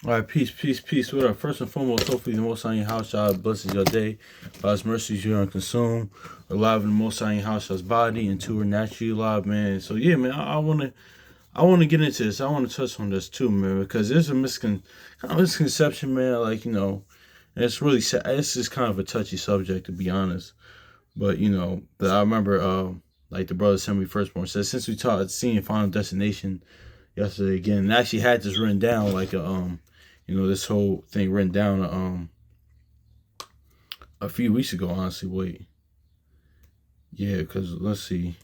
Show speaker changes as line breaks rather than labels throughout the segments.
All right, peace, peace, peace. What up? First and foremost, hopefully the Most High in your house, God blesses your day. By His mercies, you are consumed. Alive in the Most High in your house, God's body, and two are naturally alive, man. So yeah, man, I wanna get into this. I want to touch on this too, man, because there's a kind of misconception, man. Like and it's really sad. It's just kind of a touchy subject, to be honest. But that I remember, like the brother sent me firstborn said, since we taught seeing Final Destination yesterday again, and I actually had this written down, like this whole thing written down a few weeks ago. Honestly, wait, yeah, because let's see,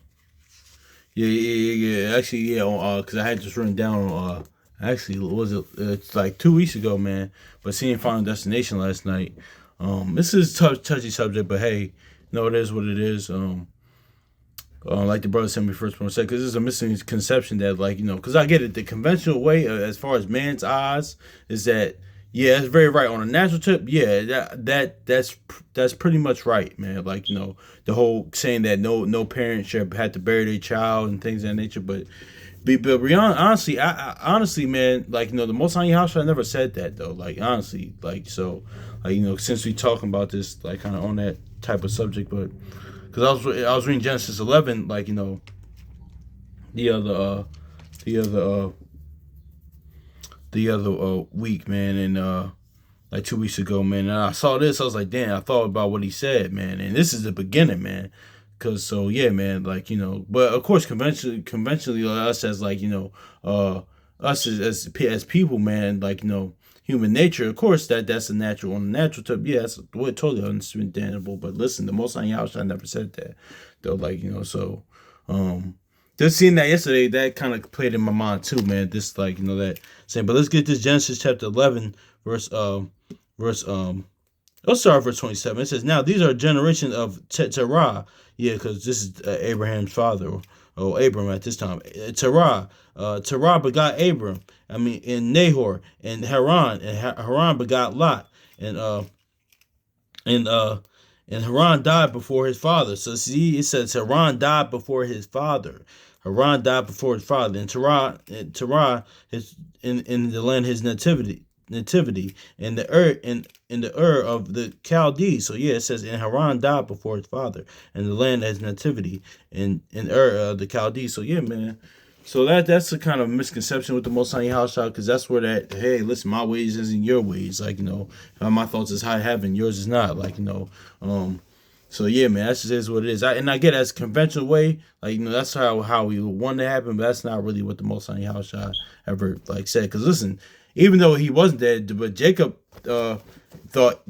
yeah. Actually, yeah, because I had this written down. Actually, was it? It's like 2 weeks ago, man. But seeing Final Destination last night. This is a touchy subject, but hey, no, it is what it is. Like the brother sent me first one said, because there's a misconception that, like, because I get it, the conventional way, as far as man's eyes, is that, yeah, it's very right on a natural tip. Yeah, that's pretty much right, man. Like, the whole saying that no parent should have to bury their child and things of that nature. But beyond, honestly, honestly, man, like, the Most High in your house, I never said that though. Like, honestly, like, so, like, since we talking about this, like, kind of on that type of subject, but because I was reading Genesis 11, like, the other the other week, man, and like 2 weeks ago, man, and I saw this. I was like, damn, I thought about what he said, man, and this is the beginning, man. Cause so yeah, man, like, but of course, conventionally, us as, like, us as people, man, like, human nature, of course, that's a natural on the natural tip. Yeah, that's totally understandable. But listen, the Most High Yahweh I never said that though. Like, so just seeing that yesterday, that kind of played in my mind too, man. This, like, that saying. But let's get this Genesis chapter 11, verse let's start verse 27. It says, "Now these are generations of Terah." Yeah, because this is Abraham's father, or Abram at this time. Terah. Terah begot Abram. I mean, in Nahor and Haran, and Haran begot Lot, and and uh, and Haran died before his father. So see, it says Haran died before his father. Haran died before his father, and Terah is in the land his nativity, and the in the of the Chaldees. So yeah, it says, and Haran died before his father, and the land as nativity, in of the Chaldees. So yeah, man. So that's a kind of misconception with the Most High house child, because that's where that, hey, listen, my ways isn't your ways. Like, my thoughts is high heaven, yours is not. Like, so yeah, man, that just is what it is. And I get that's a conventional way, like, that's how we want to happen, but that's not really what the Most High house child ever, like, said. Because listen, even though he wasn't dead, but Jacob thought,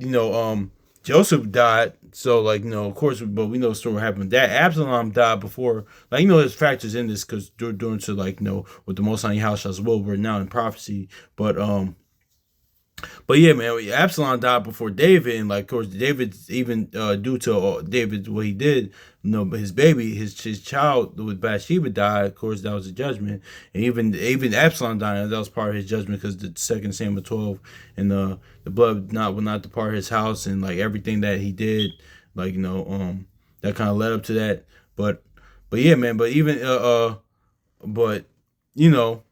Joseph died. So, like, of course, but we know the story happened. That Absalom died before, like, there's factors in this, because during to, like, with the Most High house as well, we're now in prophecy. But yeah, man, Absalom died before David, and, like, of course, David, even due to David, what he did, his baby, his child with Bathsheba died. Of course, that was a judgment, and even Absalom died, that was part of his judgment, because the 2 Samuel 12, and the blood will not depart his house, and, like, everything that he did, like, that kind of led up to that. But yeah, man, but even but you know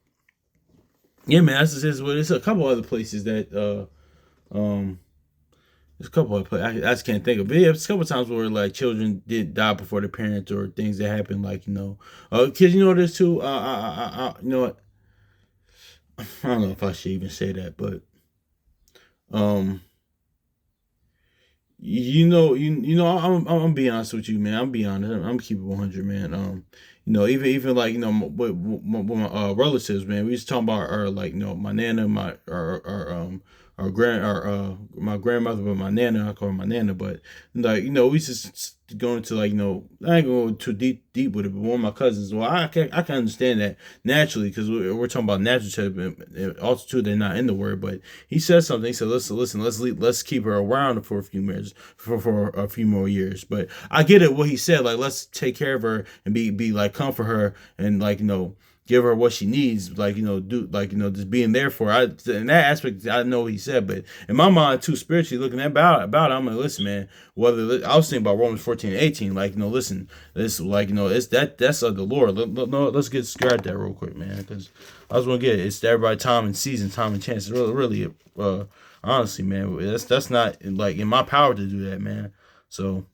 yeah, man, that's just what it's. A couple other places that um there's a couple of places I just can't think of. But yeah, it's a couple of times where, like, children did die before their parents, or things that happen, like, kids. This too. You know what? I don't know if I should even say that, but um I'm being honest with you, man. I'm being honest. I'm keeping 100, man. Even like, with my relatives, man. We just talking about our, like, my nana, our my grandmother, but my nana, I call her my nana. But, like, we just going to, like, I ain't going too deep with it. But one of my cousins, well, I can understand that naturally, because we're talking about natural type, and also too, they're not in the word. But he said something. He said, listen, let's keep her around for a few years, for a few more years. But I get it what he said. Like, let's take care of her and be like, comfort her, and, like, give her what she needs, like, do, like, just being there for her. In that aspect, I know what he said, but in my mind too, spiritually looking about it, I'm like, listen, man, whether I was thinking about Romans 14:18, like, listen, this, like, it's that's of the Lord. Let's get scared that real quick, man, because I was gonna get it. It's everybody time and season, time and chance. It's really, honestly, man, that's not like in my power to do that, man. So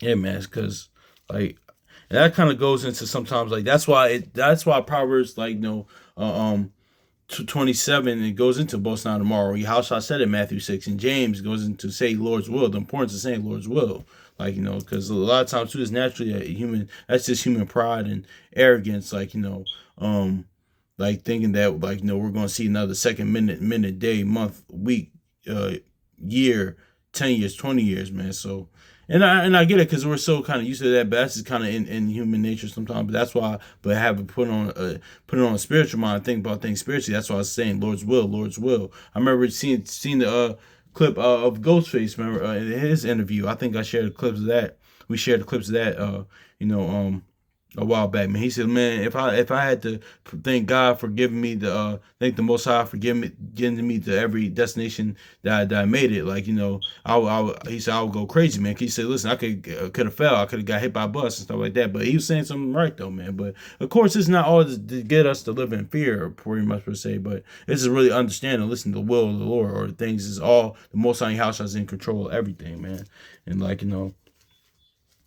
yeah, man, it's because like, and that kind of goes into sometimes like that's why Proverbs, like, 27, it goes into boast not tomorrow. How shall I said it, Matthew 6, and James goes into say Lord's will, the importance of saying Lord's will, like, because a lot of times too, it's naturally a human, that's just human pride and arrogance, like, like thinking that, like, we're going to see another second, minute, day, month, week, year, 10 years, 20 years, man. So, and I get it, because we're so kind of used to that, but that's just kind of in human nature sometimes. But that's why, but have it put it on a spiritual mind, think about things spiritually. That's why I was saying Lord's will, Lord's will. I remember seeing the clip of Ghostface, remember, in his interview. I think I shared the clips of that. We shared the clips of that. A while back, man. He said, man, if I had to thank God for giving me thank the Most High for getting me to every destination that I made it, like, he said I would go crazy, man. He said, listen, I could have fell, I could have got hit by a bus and stuff like that, but he was saying something right though, man. But of course, it's not all to get us to live in fear, pretty much per se, but this is really understanding, listen to the will of the Lord, or things is all the Most High house is in control of everything, man, and like,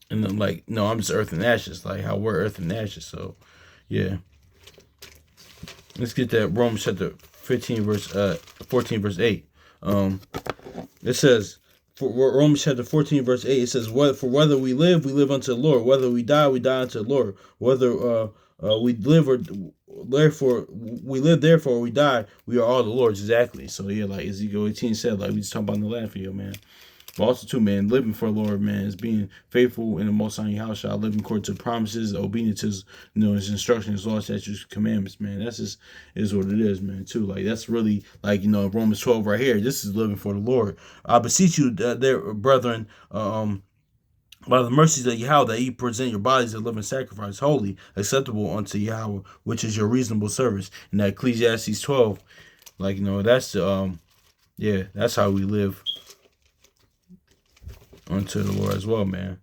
and then, like, no, I'm just earth and ashes, like how we're earth and ashes. So, yeah. Let's get that Romans chapter 14 verse 8. It says, for Romans chapter 14 verse 8, it says, for whether we live unto the Lord. Whether we die unto the Lord. Whether we live therefore we die, we are all the Lord's. Exactly. So yeah, like Ezekiel 18 said, like we just talked about in the last video, man. But also too, man, living for the Lord, man, is being faithful in the Most High house, living according to promises, obedient to his instructions, his laws, statutes, commandments, man. That's just is what it is, man, too. Like, that's really, like, Romans 12 right here. This is living for the Lord. I beseech you, there, brethren, by the mercies of Yahweh, that ye present your bodies a living sacrifice, holy, acceptable unto Yahweh, which is your reasonable service. In that Ecclesiastes 12, like, that's the, that's how we live unto the Lord as well, man.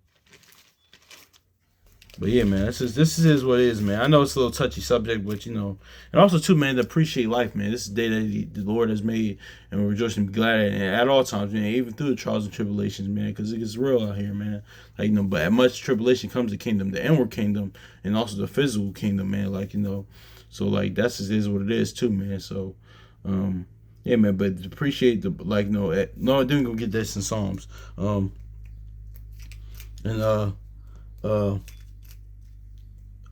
But yeah, man, this is what it is, man. I know it's a little touchy subject, but and also too, man, to appreciate life, man. This is the day that the Lord has made, and we're rejoicing and glad at all times, man. Even through the trials and tribulations, man, because it gets real out here, man. Like, but at much tribulation comes the kingdom, the inward kingdom, and also the physical kingdom, man. Like, so like that's just is what it is too, man. So, yeah, man. But appreciate the, like, no, I didn't go get this in Psalms, and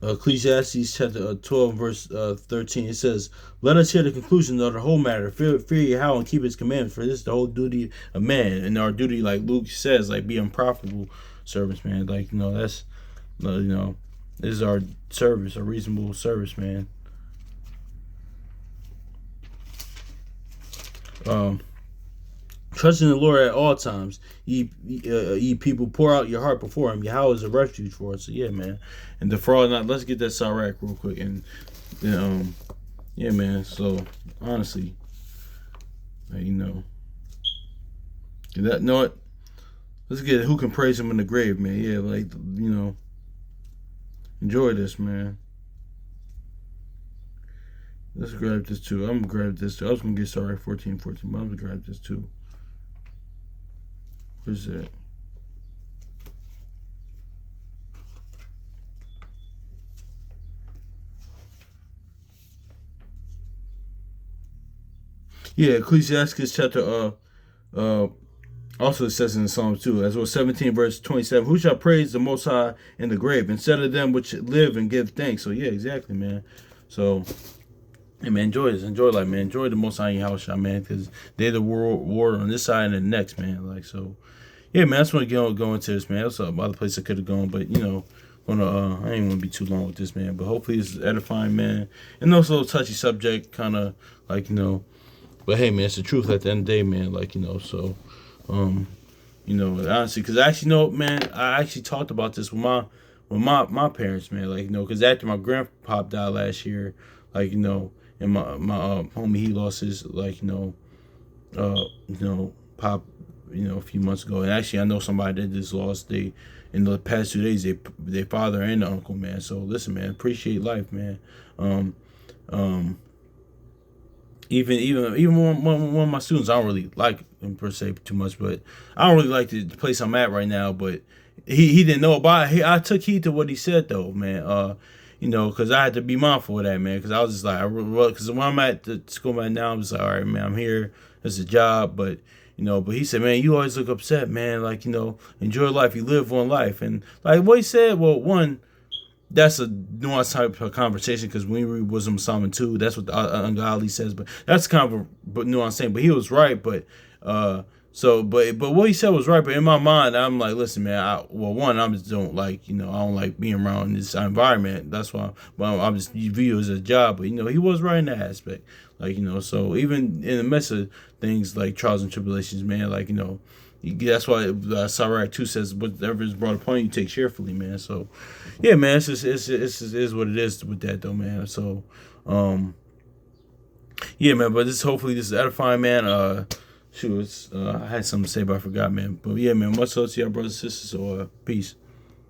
Ecclesiastes chapter 12 verse 13, it says, let us hear the conclusion of the whole matter. Fear Yahweh and keep his commandments, for this is the whole duty of man. And our duty, like Luke says, like, be unprofitable servants, man. Like, that's, this is our service, a reasonable service, man. Trust in the Lord at all times. Ye people, pour out your heart before him. Yahweh is a refuge for us. So yeah, man. And the fraud, not, let's get that Sirach real quick. And yeah, man. So honestly, that, what? Let's get who can praise him in the grave, man. Yeah, like, enjoy this, man. Let's grab this too. I'm gonna grab this too. I was gonna get Sirach 14, but I'm gonna grab this too. Where's that? Yeah, Ecclesiastes chapter also it says in Psalms 2, as well 17 verse 27, who shall praise the Most High in the grave, instead of them which live and give thanks. So yeah, exactly, man. So hey, man, enjoy this. Enjoy life, man. Enjoy the Most High in your house, man, because they're the war on this side and the next, man. Like, so yeah, man, I just want to go into this, man. There's some other place I could have gone, but I ain't want to be too long with this, man. But hopefully it's edifying, man. And also a little touchy subject, kind of like, but hey, man, it's the truth at the end of the day, man. Like, so, honestly, because I actually man, I actually talked about this with with my parents, man. Like, because after my grandpa died last year, like, and my homie, he lost his, like, pop, a few months ago. And actually, I know somebody that just lost in the past 2 days, their father and uncle, man. So listen, man, appreciate life, man. Um, um, even one of my students, I don't really like him per se too much, but I don't really like the place I'm at right now. But he didn't know about it. I took heed to what he said though, man. Because I had to be mindful of that, man. Because I was just like, because when I'm at the school right now, I'm just like, all right, man, I'm here. It's a job, but but he said, man, you always look upset, man. Like, enjoy life. You live one life, and like what he said. Well, one, that's a nuanced type of conversation because when we read Wisdom of Solomon 2, that's what the ungodly says. But that's kind of a nuanced thing. But he was right. But but what he said was right. But in my mind, I'm like, listen, man. I just don't like I don't like being around this environment. That's why. Well, I'm just you view it as a job. But he was right in that aspect. Like so even in the midst of things like trials and tribulations, man. Like that's why Sirach 2 says, whatever is brought upon you, take cheerfully, man. So, yeah, man, it's is what it is with that, though, man. So, yeah, man, but hopefully this is edifying, man. I had something to say, but I forgot, man. But, yeah, man, much love to y'all brothers and sisters, so, peace.